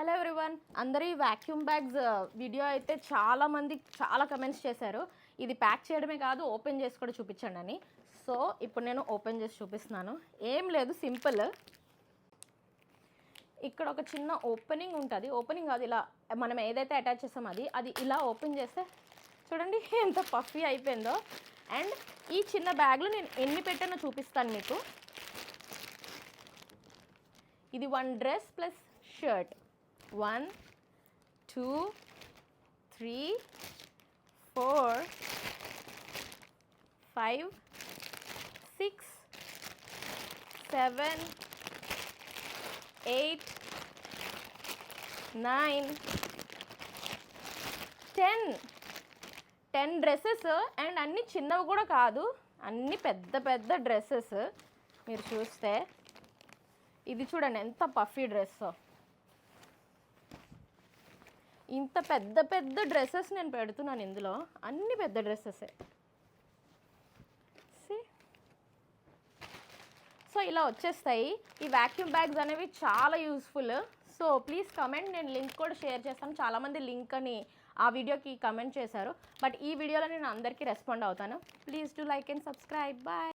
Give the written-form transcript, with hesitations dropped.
Hello everyone, అందరూ ఈ vacuum bags video అయితే చాలా కమెంట్స్ చేశారు. ఇది ప్యాక్ చేయడమే కాదు, ఓపెన్ చేసి కూడా చూపించండి అని. సో ఇప్పుడు నేను ఓపెన్ చేసి చూపిస్తున్నాను. ఏం లేదు, సింపుల్. ఇక్కడ ఒక చిన్న ఓపెనింగ్ ఉంటుంది. ఓపెనింగ్ కాదు, ఇలా మనం ఏదైతే అటాచ్ చేస్తామో అది ఇలా ఓపెన్ చేస్తే చూడండి ఎంత పఫీ అయిపోయిందో. అండ్ ఈ చిన్న బ్యాగ్లో నేను ఎన్ని పెట్టానో చూపిస్తాను మీకు. ఇది 1 dress plus shirt. 1 2 3 4 5 6 7 8 9 10 dresses. And అన్నీ చిన్నవి కూడా కాదు, అన్నీ పెద్ద పెద్ద డ్రెస్సెస్. మీరు చూస్తే ఇది చూడండి ఎంత పఫీ డ్రెస్సో. ఇంత పెద్ద పెద్ద డ్రెస్సెస్ నేను పెడుతున్నాను ఇందులో, అన్ని పెద్ద డ్రెస్సెసే. సో ఇలా వచ్చేస్తాయి. ఈ వాక్యూమ్ బ్యాగ్స్ అనేవి చాలా యూస్ఫుల్. సో ప్లీజ్ కమెంట్, నేను లింక్ కూడా షేర్ చేస్తాను. చాలామంది లింక్ అని ఆ వీడియోకి కమెంట్ చేశారు. బట్ ఈ వీడియోలో నేను అందరికీ రెస్పాండ్ అవుతాను. Please do like and subscribe. Bye.